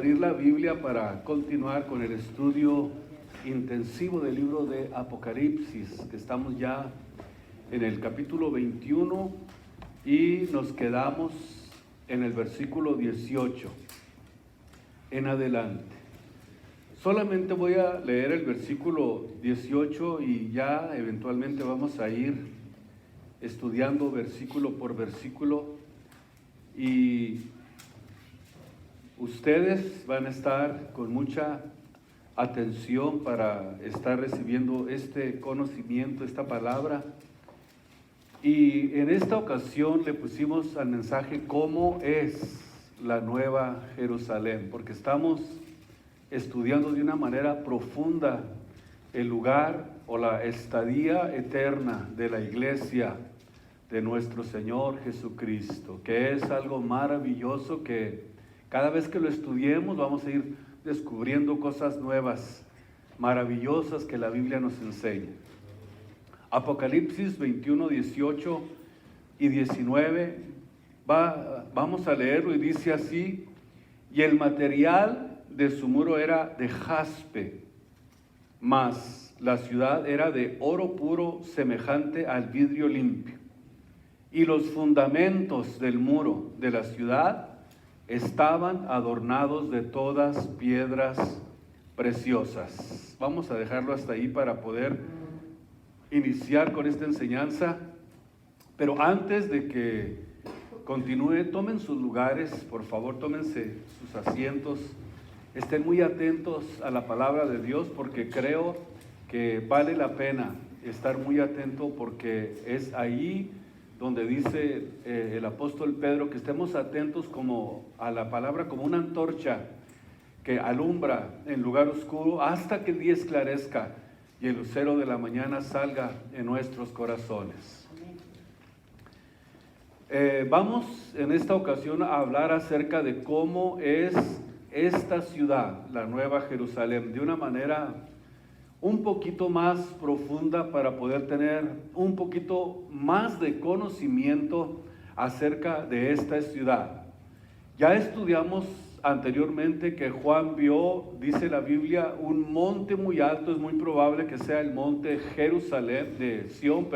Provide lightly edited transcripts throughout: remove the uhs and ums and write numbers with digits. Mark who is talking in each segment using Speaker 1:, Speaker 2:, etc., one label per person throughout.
Speaker 1: abrir la Biblia para continuar con el estudio intensivo del libro de Apocalipsis, que estamos ya en el capítulo 21 y nos quedamos en el versículo 18 en adelante. Solamente voy a leer el versículo 18 y ya eventualmente vamos a ir estudiando versículo por versículo, y ustedes van a estar con mucha atención para estar recibiendo este conocimiento, esta palabra. Y en esta ocasión le pusimos al mensaje cómo es la Nueva Jerusalén, porque estamos estudiando de una manera profunda el lugar o la estadía eterna de la iglesia de nuestro Señor Jesucristo, que es algo maravilloso que cada vez que lo estudiemos vamos a ir descubriendo cosas nuevas, maravillosas que la Biblia nos enseña. Apocalipsis 21, 18 y 19, vamos a leerlo y dice así: y el material de su muro era de jaspe, mas la ciudad era de oro puro semejante al vidrio limpio. Y los fundamentos del muro de la ciudad estaban adornados de todas piedras preciosas. Vamos a dejarlo hasta ahí para poder iniciar con esta enseñanza. Pero antes de que continúe, tomen sus lugares, por favor, tómense sus asientos. Estén muy atentos a la palabra de Dios, porque creo que vale la pena estar muy atento, porque es ahí donde dice el apóstol Pedro que estemos atentos como a la palabra, como una antorcha que alumbra en lugar oscuro hasta que el día esclarezca y el lucero de la mañana salga en nuestros corazones. Vamos en esta ocasión a hablar acerca de cómo es esta ciudad, la Nueva Jerusalén, de una manera un poquito más profunda, para poder tener un poquito más de conocimiento acerca de esta ciudad. Ya estudiamos anteriormente que Juan vio, dice la Biblia, un monte muy alto, es muy probable que sea el monte Jerusalén, de Sión,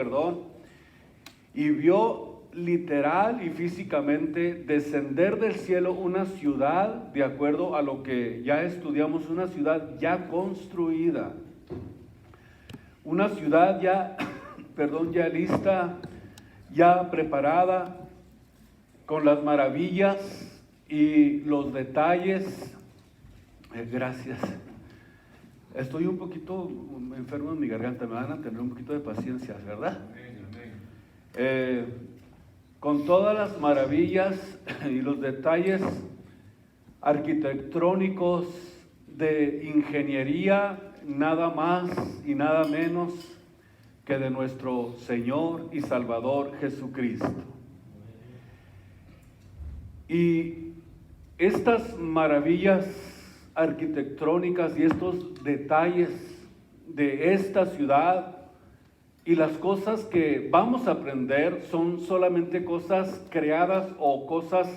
Speaker 1: y vio literal y físicamente descender del cielo una ciudad, de acuerdo a lo que ya estudiamos, una ciudad ya construida. Una ciudad ya, ya lista, ya preparada, con las maravillas y los detalles. Gracias. Estoy un poquito enfermo en mi garganta, me van a tener un poquito de paciencia, ¿verdad? Con todas las maravillas y los detalles arquitectónicos, de ingeniería, nada más y nada menos que de nuestro Señor y Salvador Jesucristo. Y estas maravillas arquitectónicas y estos detalles de esta ciudad y las cosas que vamos a aprender son solamente cosas creadas o cosas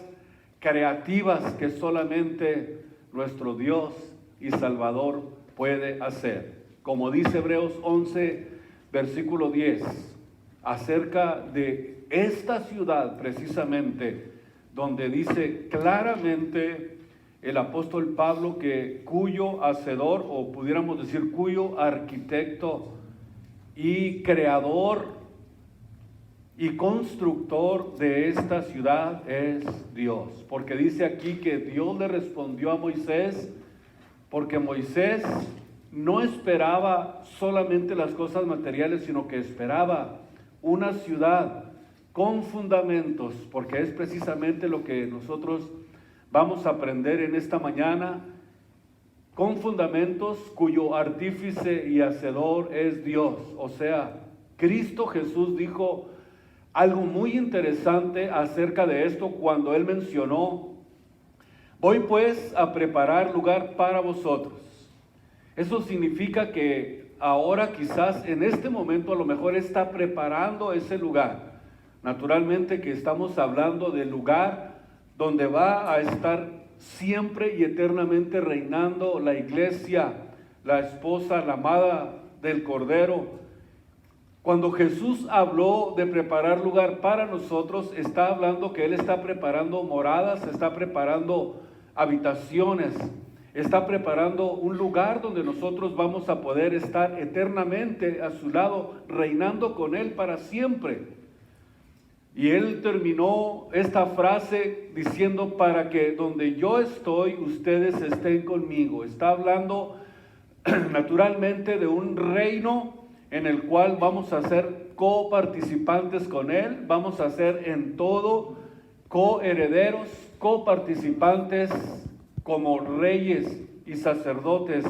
Speaker 1: creativas que solamente nuestro Dios y Salvador puede hacer. Como dice Hebreos 11, versículo 10, acerca de esta ciudad precisamente, donde dice claramente el apóstol Pablo que cuyo hacedor, o pudiéramos decir cuyo arquitecto y creador y constructor de esta ciudad es Dios. Porque dice aquí que Dios le respondió a Moisés, porque Moisés no esperaba solamente las cosas materiales, sino que esperaba una ciudad con fundamentos, porque es precisamente lo que nosotros vamos a aprender en esta mañana, con fundamentos cuyo artífice y hacedor es Dios. O sea, Cristo Jesús dijo algo muy interesante acerca de esto cuando Él mencionó: voy pues a preparar lugar para vosotros. Eso significa que ahora, quizás en este momento, a lo mejor está preparando ese lugar. Naturalmente que estamos hablando del lugar donde va a estar siempre y eternamente reinando, la iglesia, la esposa, la amada del Cordero. Cuando Jesús habló de preparar lugar para nosotros, está hablando que Él está preparando moradas, está preparando habitaciones, está preparando un lugar donde nosotros vamos a poder estar eternamente a su lado, reinando con Él para siempre. Y Él terminó esta frase diciendo, para que donde yo estoy, ustedes estén conmigo. Está hablando naturalmente de un reino en el cual vamos a ser coparticipantes con Él, vamos a ser en todo coherederos, coparticipantes como reyes y sacerdotes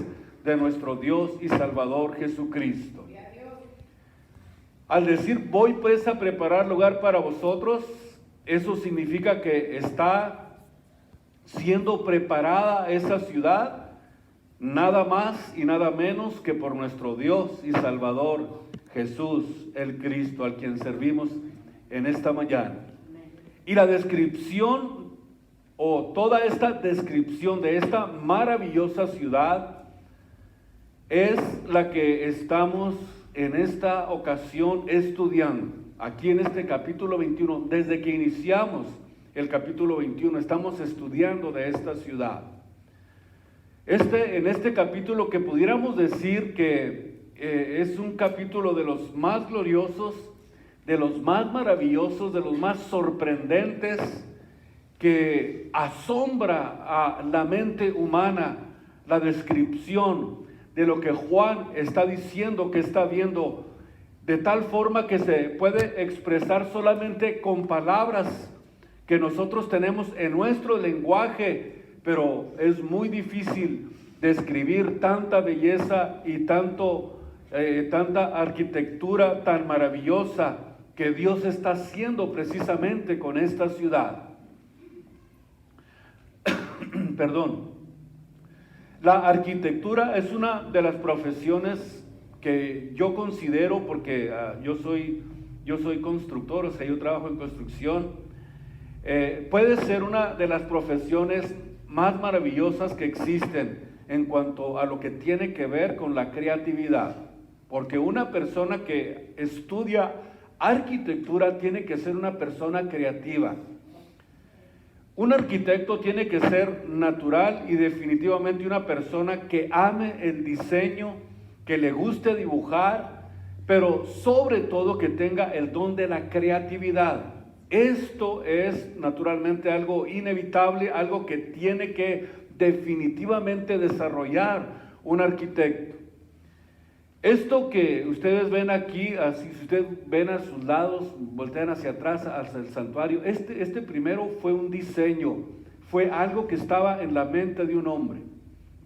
Speaker 1: de nuestro Dios y Salvador Jesucristo. Al decir voy pues a preparar lugar para vosotros, eso significa que está siendo preparada esa ciudad, nada más y nada menos que por nuestro Dios y Salvador Jesús el Cristo, al quien servimos en esta mañana. Y la descripción, o toda esta descripción de esta maravillosa ciudad, es la que estamos en esta ocasión estudiando, aquí en este capítulo 21. Desde que iniciamos el capítulo 21, estamos estudiando de esta ciudad. En este capítulo, que pudiéramos decir que es un capítulo de los más gloriosos, de los más maravillosos, de los más sorprendentes, que asombra a la mente humana la descripción de lo que Juan está diciendo que está viendo, de tal forma que se puede expresar solamente con palabras que nosotros tenemos en nuestro lenguaje, pero es muy difícil describir tanta belleza y tanta arquitectura tan maravillosa que Dios está haciendo precisamente con esta ciudad. Perdón. La arquitectura es una de las profesiones que yo considero, porque yo soy constructor, o sea, yo trabajo en construcción. Puede ser una de las profesiones más maravillosas que existen en cuanto a lo que tiene que ver con la creatividad, porque una persona que estudia arquitectura tiene que ser una persona creativa. Un arquitecto tiene que ser natural y definitivamente una persona que ame el diseño, que le guste dibujar, pero sobre todo que tenga el don de la creatividad. Esto es naturalmente algo inevitable, algo que tiene que definitivamente desarrollar un arquitecto. Esto que ustedes ven aquí, así, si ustedes ven a sus lados, voltean hacia atrás, hacia el santuario, este primero fue un diseño, fue algo que estaba en la mente de un hombre.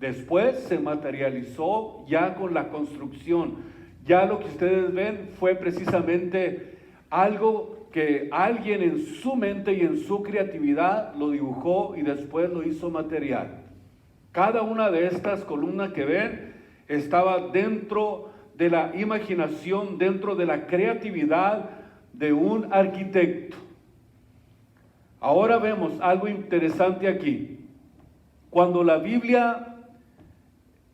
Speaker 1: Después se materializó ya con la construcción. Ya lo que ustedes ven fue precisamente algo que alguien en su mente y en su creatividad lo dibujó y después lo hizo material. Cada una de estas columnas que ven estaba dentro de la imaginación, dentro de la creatividad de un arquitecto. Ahora vemos algo interesante aquí. Cuando la Biblia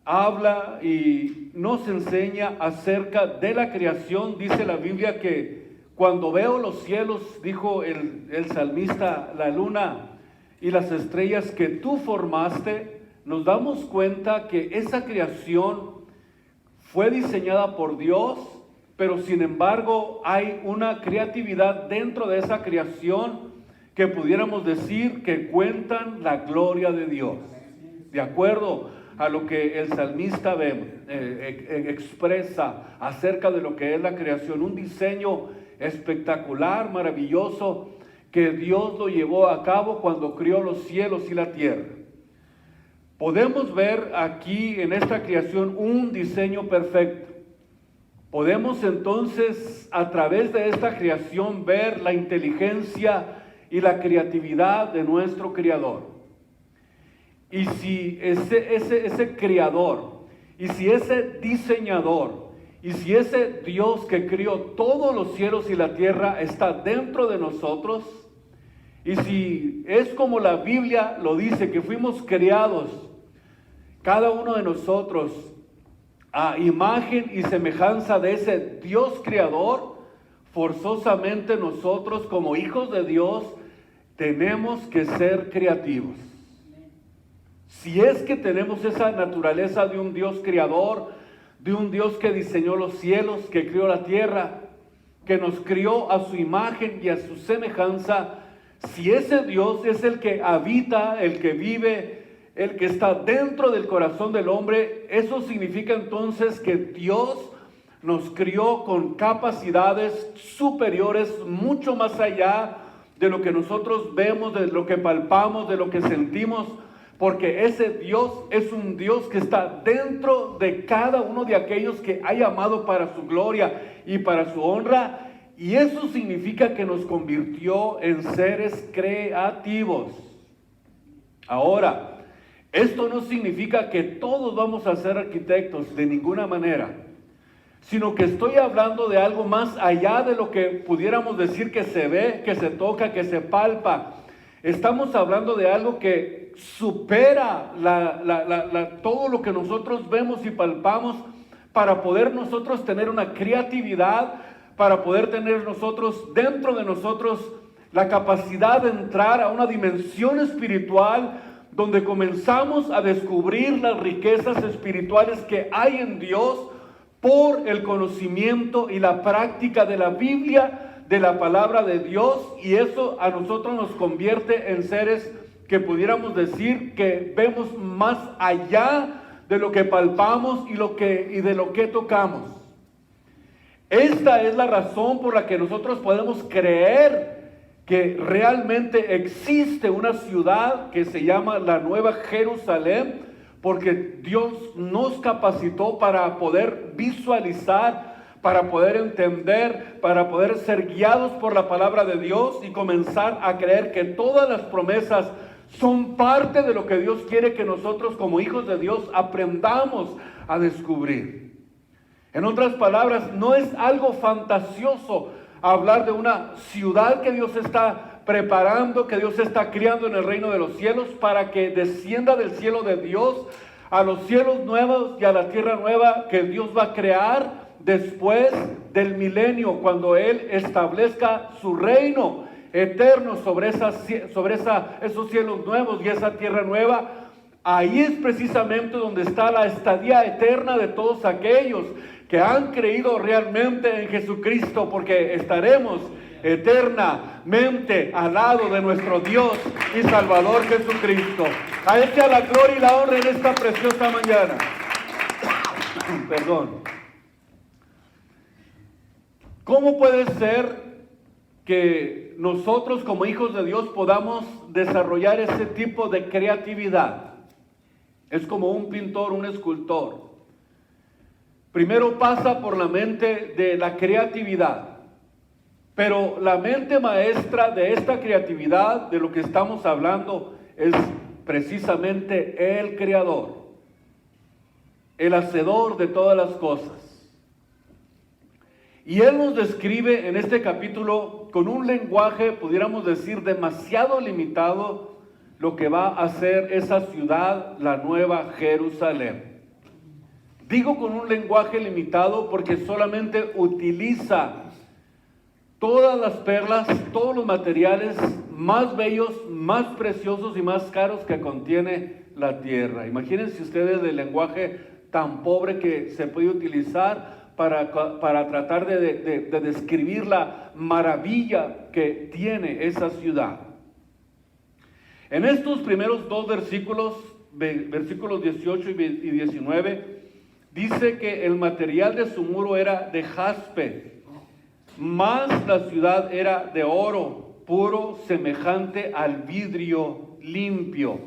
Speaker 1: habla y nos enseña acerca de la creación, dice la Biblia que cuando veo los cielos, dijo el salmista, la luna y las estrellas que tú formaste, nos damos cuenta que esa creación fue diseñada por Dios, pero sin embargo hay una creatividad dentro de esa creación que pudiéramos decir que cuentan la gloria de Dios. De acuerdo a lo que el salmista expresa acerca de lo que es la creación, un diseño espectacular, maravilloso, que Dios lo llevó a cabo cuando crió los cielos y la tierra. Podemos ver aquí en esta creación un diseño perfecto. Podemos entonces a través de esta creación ver la inteligencia y la creatividad de nuestro Creador. Y si ese Creador, y si ese diseñador, y si ese Dios que crió todos los cielos y la tierra está dentro de nosotros, Y si es como la Biblia lo dice, que fuimos creados, cada uno de nosotros, a imagen y semejanza de ese Dios creador, forzosamente nosotros como hijos de Dios tenemos que ser creativos. Si es que tenemos esa naturaleza de un Dios creador, de un Dios que diseñó los cielos, que crió la tierra, que nos crió a su imagen y a su semejanza, si ese Dios es el que habita, el que vive, el que está dentro del corazón del hombre, eso significa entonces que Dios nos crió con capacidades superiores, mucho más allá de lo que nosotros vemos, de lo que palpamos, de lo que sentimos, porque ese Dios es un Dios que está dentro de cada uno de aquellos que ha llamado para su gloria y para su honra, y eso significa que nos convirtió en seres creativos. Ahora, esto no significa que todos vamos a ser arquitectos de ninguna manera, sino que estoy hablando de algo más allá de lo que pudiéramos decir que se ve, que se toca, que se palpa. Estamos hablando de algo que supera todo lo que nosotros vemos y palpamos, para poder nosotros tener una creatividad, para poder tener nosotros, dentro de nosotros, la capacidad de entrar a una dimensión espiritual donde comenzamos a descubrir las riquezas espirituales que hay en Dios por el conocimiento y la práctica de la Biblia, de la palabra de Dios, y eso a nosotros nos convierte en seres que pudiéramos decir que vemos más allá de lo que palpamos y de lo que tocamos. Esta es la razón por la que nosotros podemos creer que realmente existe una ciudad que se llama la Nueva Jerusalén, porque Dios nos capacitó para poder visualizar, para poder entender, para poder ser guiados por la palabra de Dios y comenzar a creer que todas las promesas son parte de lo que Dios quiere que nosotros como hijos de Dios aprendamos a descubrir. En otras palabras, no es algo fantasioso hablar de una ciudad que Dios está preparando, que Dios está criando en el reino de los cielos, para que descienda del cielo de Dios a los cielos nuevos y a la tierra nueva que Dios va a crear después del milenio, cuando Él establezca su reino eterno sobre esos cielos nuevos y esa tierra nueva. Ahí es precisamente donde está la estadía eterna de todos aquellos que han creído realmente en Jesucristo, porque estaremos eternamente al lado de nuestro Dios y Salvador Jesucristo. A Él sea la gloria y la honra en esta preciosa mañana. Perdón. ¿Cómo puede ser que nosotros como hijos de Dios podamos desarrollar ese tipo de creatividad? Es como un pintor, un escultor. Primero pasa por la mente de la creatividad, pero la mente maestra de esta creatividad, de lo que estamos hablando, es precisamente el Creador, el hacedor de todas las cosas. Y Él nos describe en este capítulo con un lenguaje, pudiéramos decir, demasiado limitado, lo que va a ser esa ciudad, la Nueva Jerusalén. Digo con un lenguaje limitado porque solamente utiliza todas las perlas, todos los materiales más bellos, más preciosos y más caros que contiene la tierra. Imagínense ustedes el lenguaje tan pobre que se puede utilizar para tratar de describir la maravilla que tiene esa ciudad. En estos primeros dos versículos, versículos 18 y 19, dice que el material de su muro era de jaspe, mas la ciudad era de oro puro, semejante al vidrio limpio.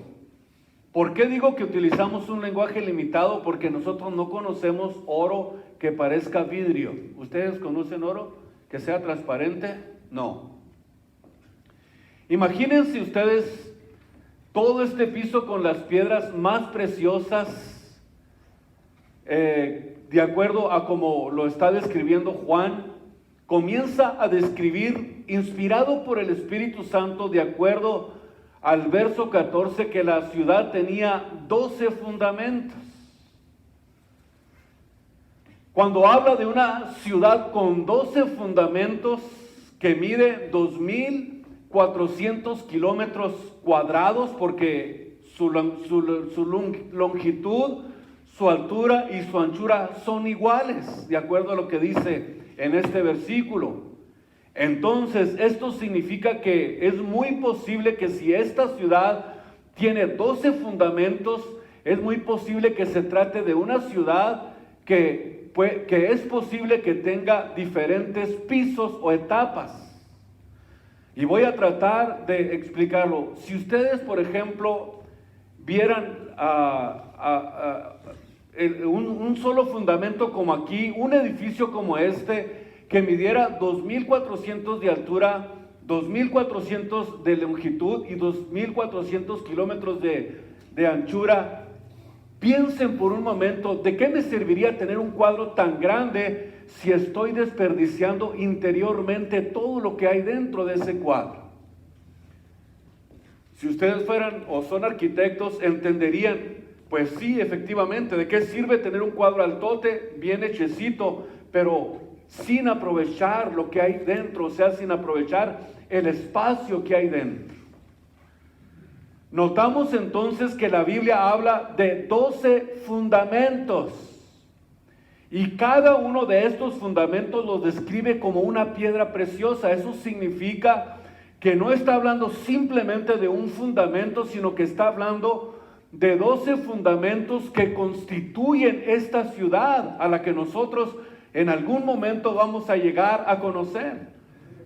Speaker 1: ¿Por qué digo que utilizamos un lenguaje limitado? Porque nosotros no conocemos oro que parezca vidrio. ¿Ustedes conocen oro que sea transparente? No. Imagínense ustedes todo este piso con las piedras más preciosas, de acuerdo a como lo está describiendo Juan, comienza a describir, inspirado por el Espíritu Santo, de acuerdo al verso 14, que la ciudad tenía 12 fundamentos. Cuando habla de una ciudad con 12 fundamentos que mide 2,400 kilómetros cuadrados, porque su longitud, su altura y su anchura son iguales, de acuerdo a lo que dice en este versículo. Entonces, esto significa que es muy posible que si esta ciudad tiene 12 fundamentos, es muy posible que se trate de una ciudad que es posible que tenga diferentes pisos o etapas. Y voy a tratar de explicarlo. Si ustedes, por ejemplo, vieran un solo fundamento como aquí, un edificio como este, que midiera 2,400 de altura, 2,400 de longitud y 2,400 kilómetros de anchura, piensen por un momento, ¿de qué me serviría tener un cuadro tan grande si estoy desperdiciando interiormente todo lo que hay dentro de ese cuadro? Si ustedes fueran o son arquitectos, entenderían, pues sí, efectivamente, ¿de qué sirve tener un cuadro altote, bien hechecito, pero sin aprovechar lo que hay dentro, o sea, sin aprovechar el espacio que hay dentro? Notamos entonces que la Biblia habla de 12 fundamentos, y cada uno de estos fundamentos los describe como una piedra preciosa. Eso significa que no está hablando simplemente de un fundamento, sino que está hablando de 12 fundamentos que constituyen esta ciudad a la que nosotros en algún momento vamos a llegar a conocer.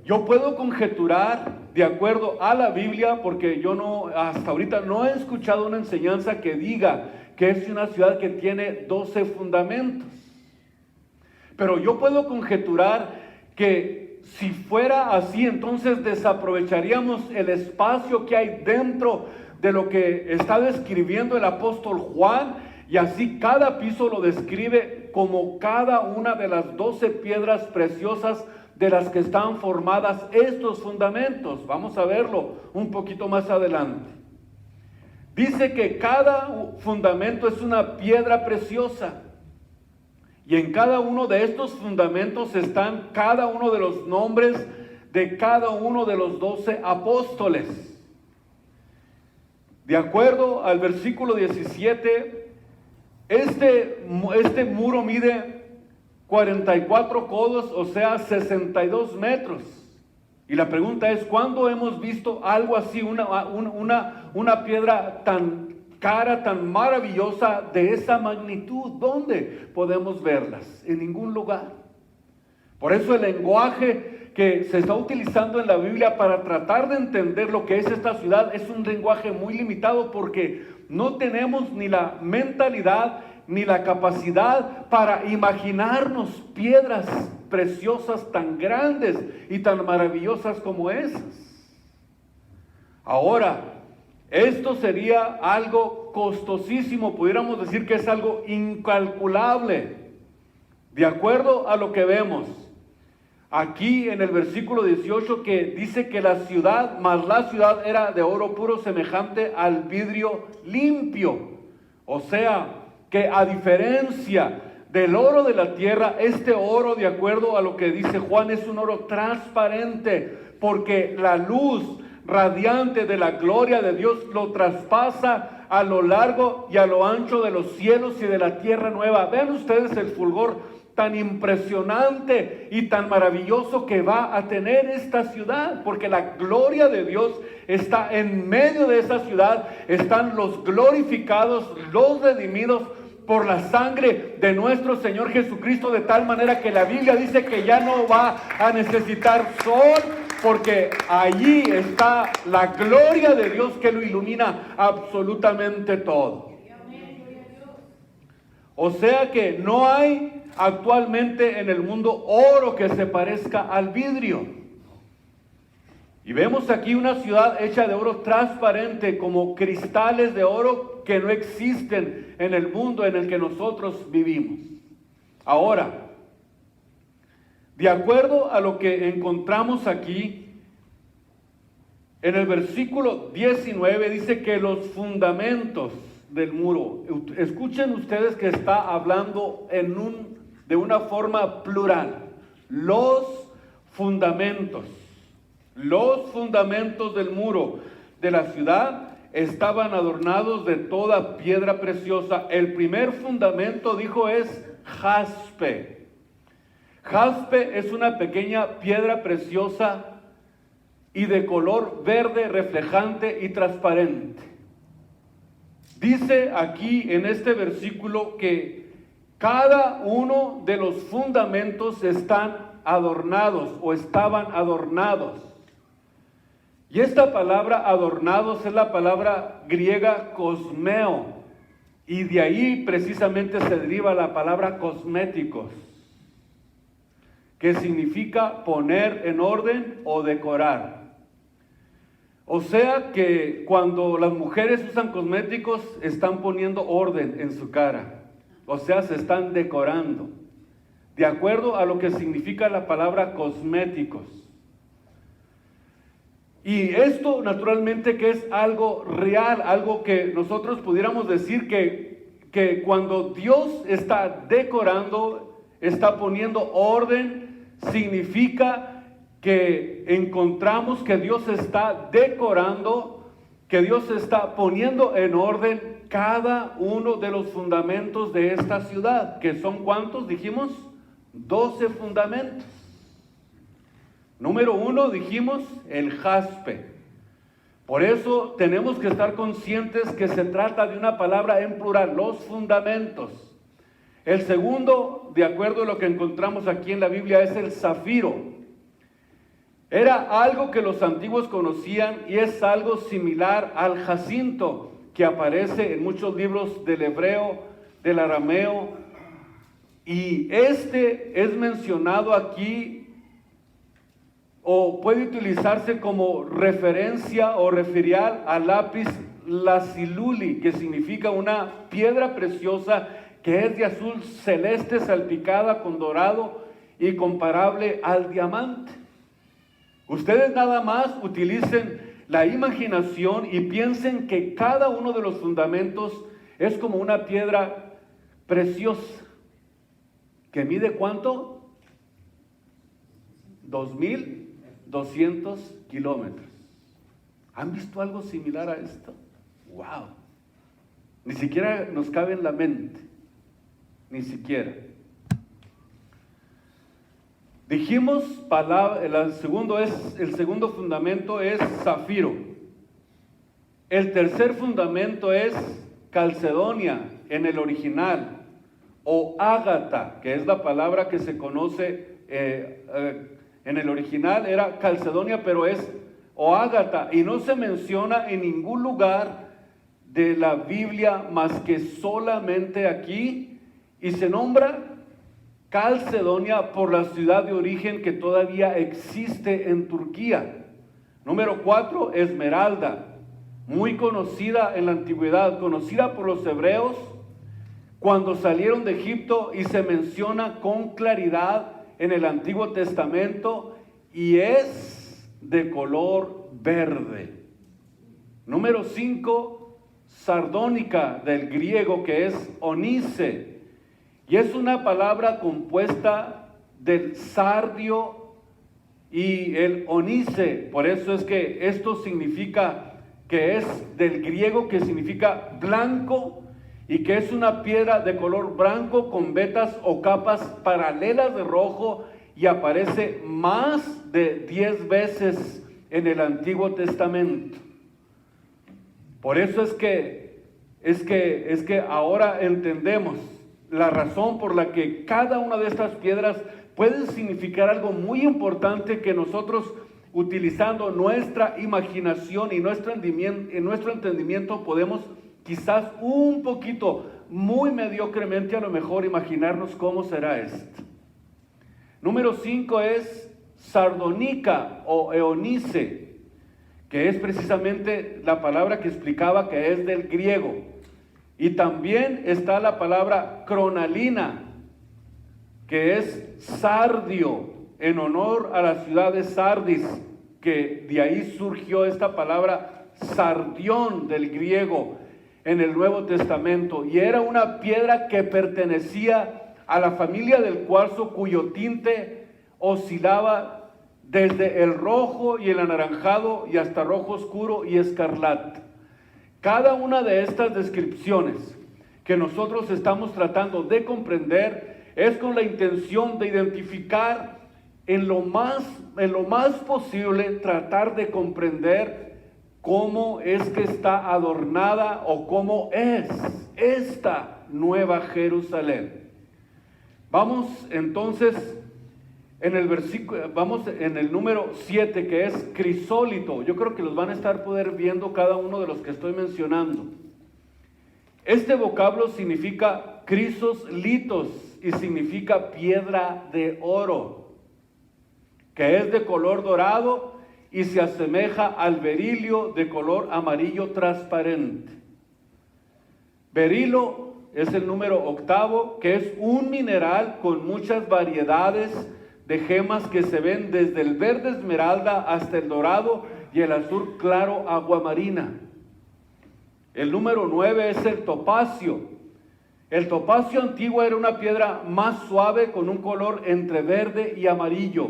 Speaker 1: Yo puedo conjeturar de acuerdo a la Biblia, porque yo hasta ahorita no he escuchado una enseñanza que diga que es una ciudad que tiene 12 fundamentos. Pero yo puedo conjeturar que si fuera así, entonces desaprovecharíamos el espacio que hay dentro de lo que está describiendo el apóstol Juan, y así cada piso lo describe como cada una de las 12 piedras preciosas de las que están formadas estos fundamentos. Vamos a verlo un poquito más adelante. Dice que cada fundamento es una piedra preciosa, y en cada uno de estos fundamentos están cada uno de los nombres de cada uno de los 12 apóstoles. De acuerdo al versículo 17, este muro mide 44 codos, o sea, 62 metros. Y la pregunta es, ¿cuándo hemos visto algo así, una piedra tan cara, tan maravillosa, de esa magnitud? ¿Dónde podemos verlas? En ningún lugar. Por eso el lenguaje que se está utilizando en la Biblia para tratar de entender lo que es esta ciudad es un lenguaje muy limitado, porque no tenemos ni la mentalidad ni la capacidad para imaginarnos piedras preciosas tan grandes y tan maravillosas como esas. Ahora, esto sería algo costosísimo, pudiéramos decir que es algo incalculable, de acuerdo a lo que vemos aquí en el versículo 18, que dice que la ciudad era de oro puro, semejante al vidrio limpio. O sea, que a diferencia del oro de la tierra, este oro, de acuerdo a lo que dice Juan, es un oro transparente, porque la luz radiante de la gloria de Dios lo traspasa a lo largo y a lo ancho de los cielos y de la tierra nueva. Vean ustedes el fulgor tan impresionante y tan maravilloso que va a tener esta ciudad, porque la gloria de Dios está en medio de esa ciudad. Están los glorificados, los redimidos por la sangre de nuestro Señor Jesucristo, de tal manera que la Biblia dice que ya no va a necesitar sol, porque allí está la gloria de Dios que lo ilumina absolutamente todo. O sea que no hay actualmente en el mundo oro que se parezca al vidrio. Y vemos aquí una ciudad hecha de oro transparente, como cristales de oro que no existen en el mundo en el que nosotros vivimos. Ahora, De acuerdo a lo que encontramos aquí, en el versículo 19 dice que los fundamentos del muro, escuchen ustedes que está hablando de una forma plural, los fundamentos del muro de la ciudad estaban adornados de toda piedra preciosa. El primer fundamento, dijo, es jaspe. Jaspe es una pequeña piedra preciosa y de color verde reflejante y transparente. Dice aquí en este versículo que cada uno de los fundamentos están adornados o estaban adornados. Y esta palabra adornados es la palabra griega cosmeo, y de ahí precisamente se deriva la palabra cosméticos, que significa poner en orden o decorar. O sea que cuando las mujeres usan cosméticos, están poniendo orden en su cara. O sea, se están decorando, de acuerdo a lo que significa la palabra cosméticos. Y esto naturalmente que es algo real, algo que nosotros pudiéramos decir que cuando Dios está decorando, está poniendo orden, significa que encontramos que Dios está decorando, que Dios está poniendo en orden cada uno de los fundamentos de esta ciudad, que son ¿cuántos dijimos? 12 fundamentos. Número 1 dijimos el jaspe. Por eso tenemos que estar conscientes que se trata de una palabra en plural, los fundamentos. El segundo, de acuerdo a lo que encontramos aquí en la Biblia, es el zafiro. Era algo que los antiguos conocían y es algo similar al jacinto, que aparece en muchos libros del hebreo, del arameo. Y este es mencionado aquí, o puede utilizarse como referencia o referial al lápiz lazuli, que significa una piedra preciosa que es de azul celeste salpicada con dorado y comparable al diamante. Ustedes nada más utilicen la imaginación y piensen que cada uno de los fundamentos es como una piedra preciosa, que mide ¿cuánto? 2,200 kilómetros. ¿Han visto algo similar a esto? ¡Wow! Ni siquiera nos cabe en la mente. Ni siquiera. Dijimos, el segundo fundamento es zafiro. El tercer fundamento es calcedonia en el original, o ágata, que es la palabra que se conoce en el original, era calcedonia, pero es o ágata, y no se menciona en ningún lugar de la Biblia más que solamente aquí, y se nombra Calcedonia por la ciudad de origen que todavía existe en Turquía. Número 4, esmeralda, muy conocida en la antigüedad, conocida por los hebreos cuando salieron de Egipto, y se menciona con claridad en el Antiguo Testamento, y es de color verde. Número 5, sardónica, del griego, que es onice. Y es una palabra compuesta del sardio y el onice. Por eso es que esto significa que es del griego, que significa blanco, y que es una piedra de color blanco con vetas o capas paralelas de rojo, y aparece más de 10 veces en el Antiguo Testamento. Por eso es que ahora entendemos la razón por la que cada una de estas piedras puede significar algo muy importante, que nosotros, utilizando nuestra imaginación y nuestro entendimiento, podemos quizás un poquito, muy mediocremente a lo mejor, imaginarnos cómo será esto. Número 5 es sardónica o eonice, que es precisamente la palabra que explicaba que es del griego. Y también está la palabra cronalina, que es sardio, en honor a la ciudad de Sardis, que de ahí surgió esta palabra sardión del griego en el Nuevo Testamento, y era una piedra que pertenecía a la familia del cuarzo, cuyo tinte oscilaba desde el rojo y el anaranjado y hasta rojo oscuro y escarlata. Cada una de estas descripciones que nosotros estamos tratando de comprender es con la intención de identificar en lo más posible, tratar de comprender cómo es que está adornada o cómo es esta nueva Jerusalén. Vamos entonces vamos en el número 7, que es crisólito. Yo creo que los van a estar poder viendo cada uno de los que estoy mencionando. Este vocablo significa crisos litos y significa piedra de oro, que es de color dorado y se asemeja al berilio de color amarillo transparente. Berilo es el número 8, que es un mineral con muchas variedades de gemas que se ven desde el verde esmeralda hasta el dorado y el azul claro aguamarina. El número 9 es el topacio. El topacio antiguo era una piedra más suave con un color entre verde y amarillo.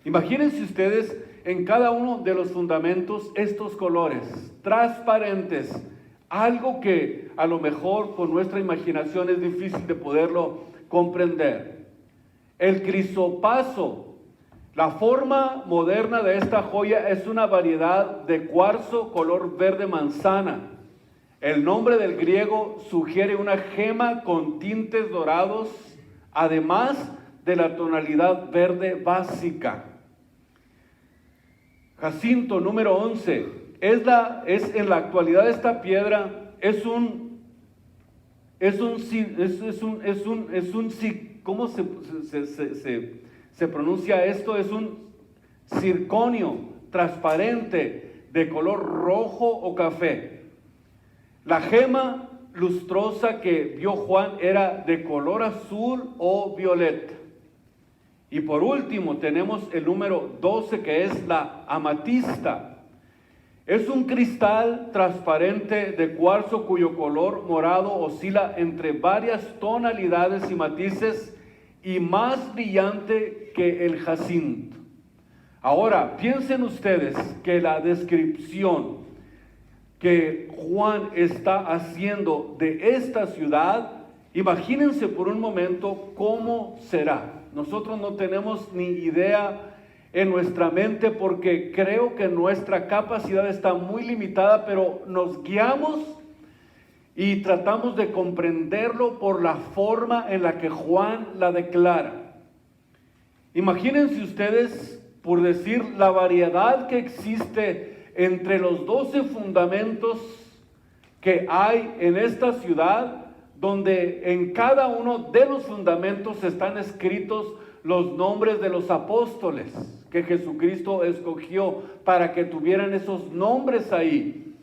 Speaker 1: Imagínense ustedes en cada uno de los fundamentos estos colores transparentes, algo que a lo mejor con nuestra imaginación es difícil de poderlo comprender. El crisopaso, la forma moderna de esta joya, es una variedad de cuarzo color verde manzana. El nombre del griego sugiere una gema con tintes dorados, además de la tonalidad verde básica. Jacinto, número 11, en la actualidad esta piedra ¿cómo se pronuncia esto? Es un circonio transparente de color rojo o café. La gema lustrosa que vio Juan era de color azul o violeta. Y por último tenemos el número 12, que es la amatista. Es un cristal transparente de cuarzo cuyo color morado oscila entre varias tonalidades y matices y más brillante que el jacinto. Ahora, piensen ustedes que la descripción que Juan está haciendo de esta ciudad, imagínense por un momento cómo será. Nosotros no tenemos ni idea en nuestra mente, porque creo que nuestra capacidad está muy limitada, pero nos guiamos y tratamos de comprenderlo por la forma en la que Juan la declara. Imagínense ustedes, por decir, la variedad que existe entre los 12 fundamentos que hay en esta ciudad, donde en cada uno de los fundamentos están escritos los nombres de los apóstoles que Jesucristo escogió para que tuvieran esos nombres ahí.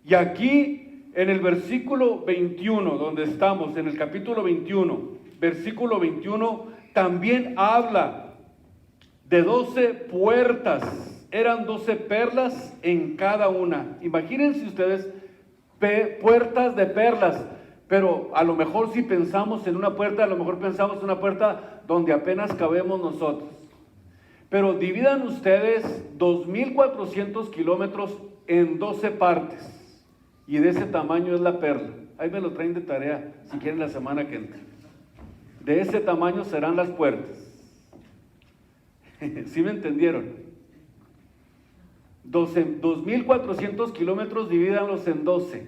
Speaker 1: Y aquí en el versículo 21, donde estamos, en el capítulo 21, versículo 21, también habla de 12 puertas. Eran 12 perlas en cada una. Imagínense ustedes, puertas de perlas. Pero a lo mejor si pensamos en una puerta, a lo mejor pensamos en una puerta donde apenas cabemos nosotros. Pero dividan ustedes 2.400 kilómetros en 12 partes. Y de ese tamaño es la perla. Ahí me lo traen de tarea, si quieren, la semana que entra. De ese tamaño serán las puertas. ¿Sí me entendieron? 2.400 kilómetros, divídanlos en 12.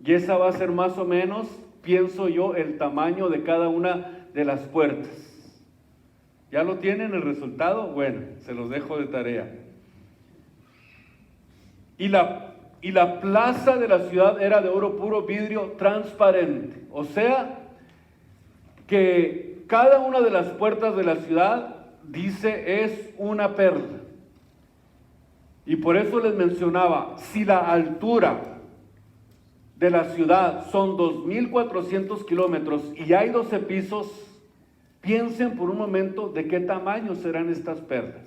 Speaker 1: Y esa va a ser más o menos, pienso yo, el tamaño de cada una de las puertas. ¿Ya lo tienen el resultado? Bueno, se los dejo de tarea. Y la plaza de la ciudad era de oro puro, vidrio transparente. O sea, que cada una de las puertas de la ciudad, dice, es una perla. Y por eso les mencionaba, si la altura de la ciudad son 2.400 kilómetros y hay 12 pisos, Piensen por un momento de qué tamaño serán estas perlas.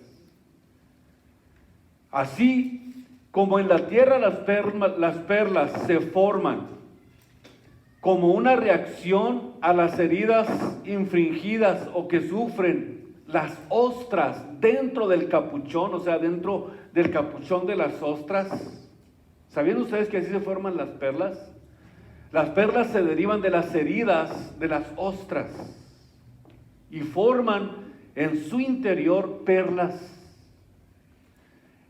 Speaker 1: Así como en la tierra las perlas se forman como una reacción a las heridas infringidas o que sufren las ostras dentro del capuchón, o sea, dentro del capuchón de las ostras. ¿Sabían ustedes que así se forman las perlas? Las perlas se derivan de las heridas de las ostras y forman en su interior perlas.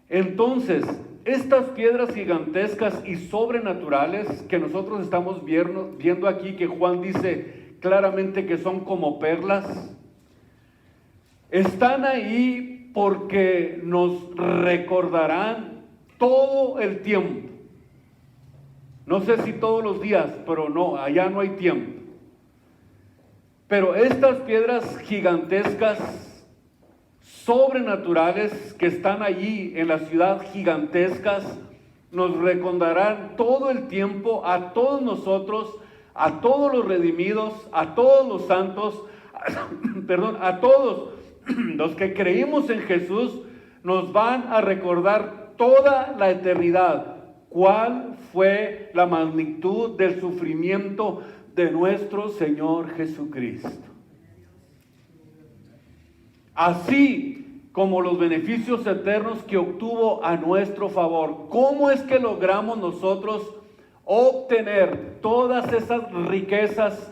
Speaker 1: Entonces, estas piedras gigantescas y sobrenaturales que nosotros estamos viendo aquí, que Juan dice claramente que son como perlas, están ahí porque nos recordarán todo el tiempo. No sé si todos los días, pero no, allá no hay tiempo. Pero estas piedras gigantescas sobrenaturales que están allí en la ciudad gigantescas, nos recordarán todo el tiempo a todos nosotros, a todos los redimidos, a todos los santos, a todos los que creímos en Jesús, nos van a recordar toda la eternidad cuál fue la magnitud del sufrimiento de nuestro Señor Jesucristo. Así como los beneficios eternos que obtuvo a nuestro favor. ¿Cómo es que logramos nosotros obtener todas esas riquezas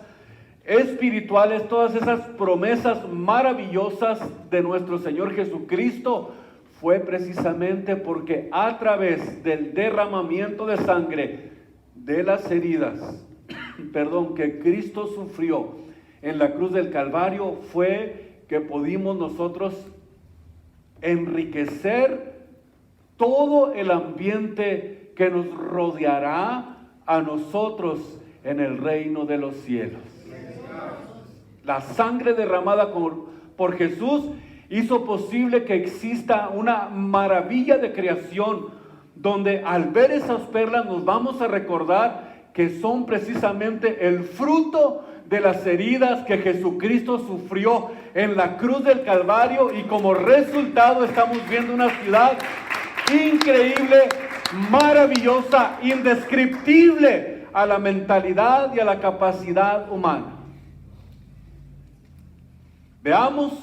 Speaker 1: espirituales, todas esas promesas maravillosas de nuestro Señor Jesucristo? Fue precisamente porque a través del derramamiento de sangre de las heridas, que Cristo sufrió en la cruz del Calvario, fue que pudimos nosotros enriquecer todo el ambiente que nos rodeará a nosotros en el reino de los cielos. La sangre derramada por Jesús hizo posible que exista una maravilla de creación, donde al ver esas perlas nos vamos a recordar que son precisamente el fruto de las heridas que Jesucristo sufrió en la cruz del Calvario, y como resultado estamos viendo una ciudad increíble, maravillosa, indescriptible a la mentalidad y a la capacidad humana. Veamos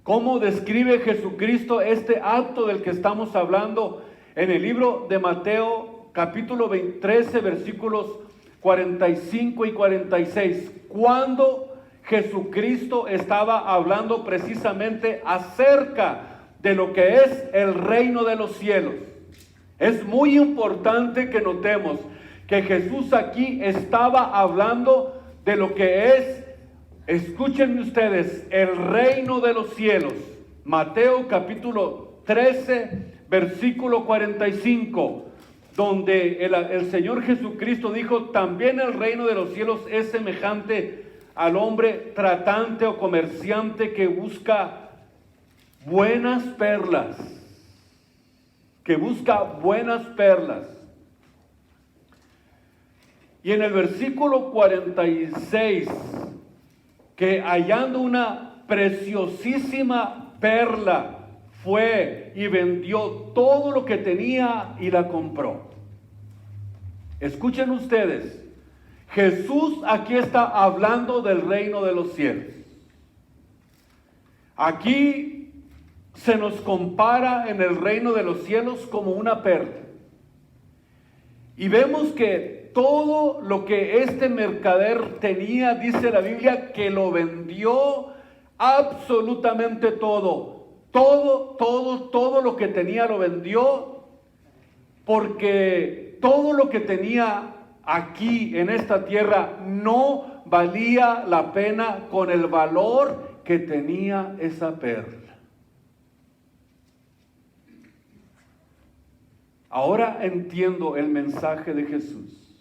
Speaker 1: cómo describe Jesucristo este acto del que estamos hablando en el libro de Mateo, capítulo 13, versículos 45 y 46, cuando Jesucristo estaba hablando precisamente acerca de lo que es el reino de los cielos. Es muy importante que notemos que Jesús aquí estaba hablando de lo que es, escúchenme ustedes, el reino de los cielos. Mateo capítulo 13, versículo 45. Donde el Señor Jesucristo dijo: también el reino de los cielos es semejante al hombre tratante o comerciante que busca buenas perlas. Y en el versículo 46, que hallando una preciosísima perla, fue y vendió todo lo que tenía y la compró. Escuchen ustedes, Jesús aquí está hablando del reino de los cielos. Aquí se nos compara en el reino de los cielos como una perla. Y vemos que todo lo que este mercader tenía, dice la Biblia, que lo vendió absolutamente todo. Todo lo que tenía lo vendió, porque todo lo que tenía aquí en esta tierra no valía la pena con el valor que tenía esa perla. Ahora entiendo el mensaje de Jesús.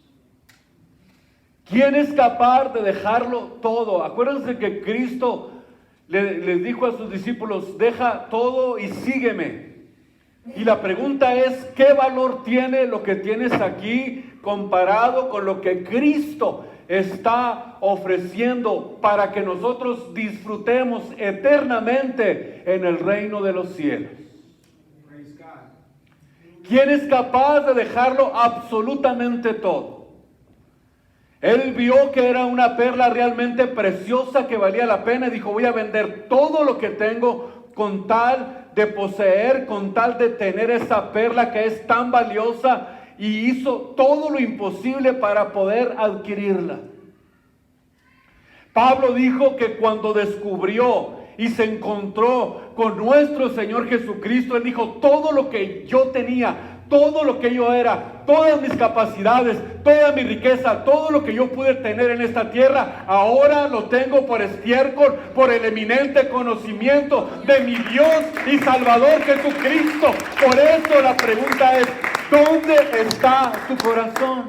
Speaker 1: ¿Quién es capaz de dejarlo todo? Acuérdense que Cristo les dijo a sus discípulos: deja todo y sígueme. Y la pregunta es: ¿qué valor tiene lo que tienes aquí comparado con lo que Cristo está ofreciendo para que nosotros disfrutemos eternamente en el reino de los cielos. ¿Quién es capaz de dejarlo absolutamente todo? Él vio que era una perla realmente preciosa que valía la pena y dijo: voy a vender todo lo que tengo con tal de poseer, con tal de tener esa perla que es tan valiosa, y hizo todo lo imposible para poder adquirirla. Pablo dijo que cuando descubrió y se encontró con nuestro Señor Jesucristo, él dijo: todo lo que yo tenía, todo lo que yo era, todas mis capacidades, toda mi riqueza, todo lo que yo pude tener en esta tierra, ahora lo tengo por estiércol, por el eminente conocimiento de mi Dios y Salvador Jesucristo. Por eso la pregunta es: ¿dónde está tu corazón?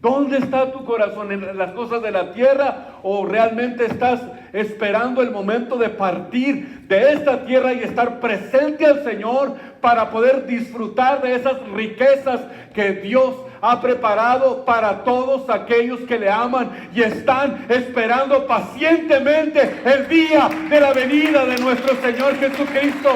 Speaker 1: ¿Dónde está tu corazón? ¿En las cosas de la tierra? ¿O realmente estás esperando el momento de partir de esta tierra y estar presente al Señor para poder disfrutar de esas riquezas que Dios ha preparado para todos aquellos que le aman y están esperando pacientemente el día de la venida de nuestro Señor Jesucristo?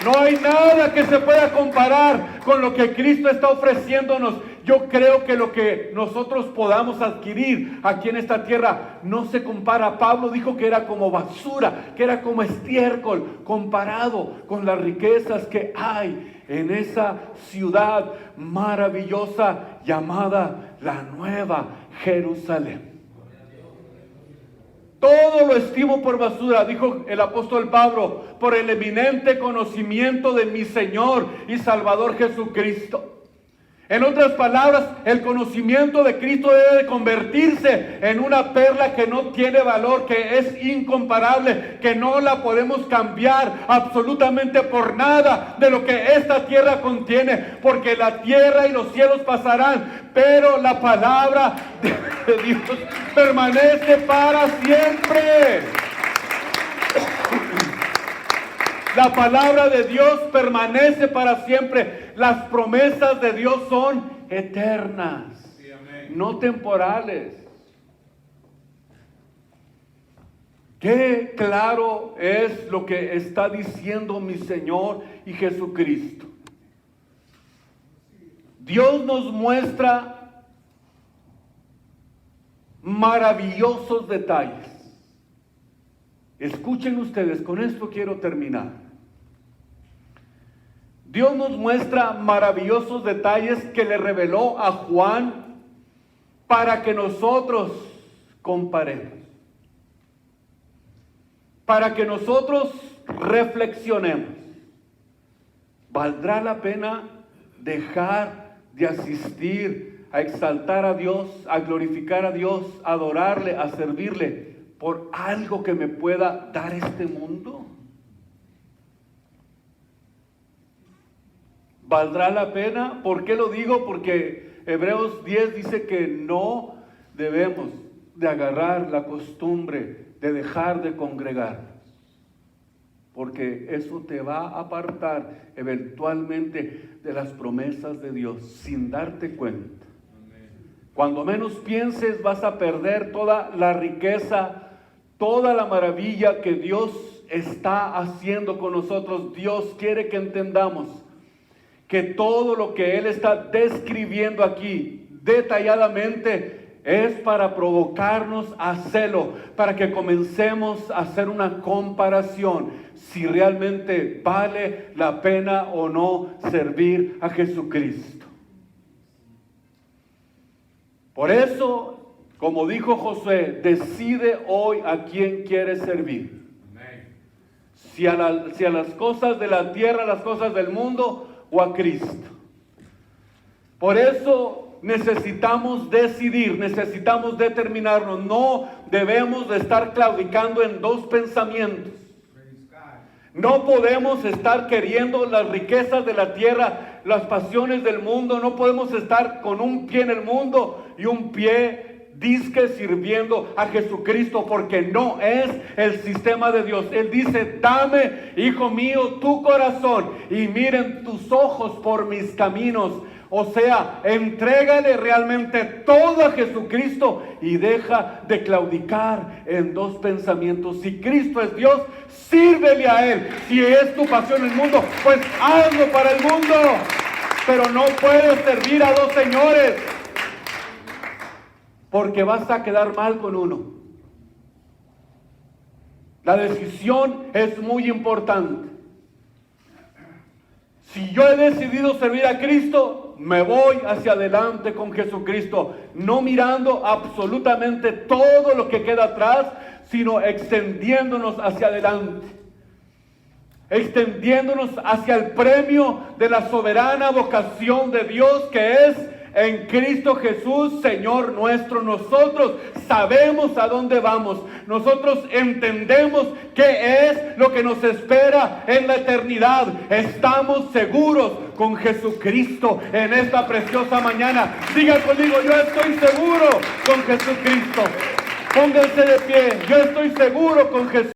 Speaker 1: No hay nada que se pueda comparar con lo que Cristo está ofreciéndonos. Yo creo que lo que nosotros podamos adquirir aquí en esta tierra no se compara. Pablo dijo que era como basura, que era como estiércol, comparado con las riquezas que hay en esa ciudad maravillosa llamada la Nueva Jerusalén. Todo lo estimo por basura, dijo el apóstol Pablo, por el eminente conocimiento de mi Señor y Salvador Jesucristo. En otras palabras, el conocimiento de Cristo debe de convertirse en una perla que no tiene valor, que es incomparable, que no la podemos cambiar absolutamente por nada de lo que esta tierra contiene, porque la tierra y los cielos pasarán, pero la palabra de Dios permanece para siempre. La palabra de Dios permanece para siempre. Las promesas de Dios son eternas, no temporales. Qué claro es lo que está diciendo mi Señor y Jesucristo. Dios nos muestra maravillosos detalles. Escuchen ustedes, con esto quiero terminar. Dios nos muestra maravillosos detalles que le reveló a Juan para que nosotros comparemos, para que nosotros reflexionemos. ¿Valdrá la pena dejar de asistir a exaltar a Dios, a glorificar a Dios, a adorarle, a servirle por algo que me pueda dar este mundo? ¿Valdrá la pena? ¿Por qué lo digo? Porque Hebreos 10 dice que no debemos de agarrar la costumbre de dejar de congregarnos, porque eso te va a apartar eventualmente de las promesas de Dios sin darte cuenta. Cuando menos pienses, vas a perder toda la riqueza, toda la maravilla que Dios está haciendo con nosotros. Dios quiere que entendamos que todo lo que Él está describiendo aquí detalladamente es para provocarnos a celo, para que comencemos a hacer una comparación si realmente vale la pena o no servir a Jesucristo. Por eso, como dijo Josué, decide hoy a quién quieres servir. Si a las cosas de la tierra, las cosas del mundo, o a Cristo. Por eso necesitamos decidir, necesitamos determinarnos. No debemos de estar claudicando en dos pensamientos. No podemos estar queriendo las riquezas de la tierra, las pasiones del mundo. No podemos estar con un pie en el mundo y un pie disque sirviendo a Jesucristo, porque no es el sistema de Dios. Él dice: dame, hijo mío, tu corazón, y miren tus ojos por mis caminos. O sea, entrégale realmente todo a Jesucristo y deja de claudicar en dos pensamientos. Si Cristo es Dios, sírvele a Él. Si es tu pasión el mundo, pues hazlo para el mundo. Pero no puedes servir a dos señores, porque vas a quedar mal con uno. La decisión es muy importante. Si yo he decidido servir a Cristo, me voy hacia adelante con Jesucristo, no mirando absolutamente todo lo que queda atrás, sino extendiéndonos hacia adelante, extendiéndonos hacia el premio de la soberana vocación de Dios, que es en Cristo Jesús, Señor nuestro. Nosotros sabemos a dónde vamos. Nosotros entendemos qué es lo que nos espera en la eternidad. Estamos seguros con Jesucristo en esta preciosa mañana. Diga conmigo: yo estoy seguro con Jesucristo. Pónganse de pie. Yo estoy seguro con Jesús.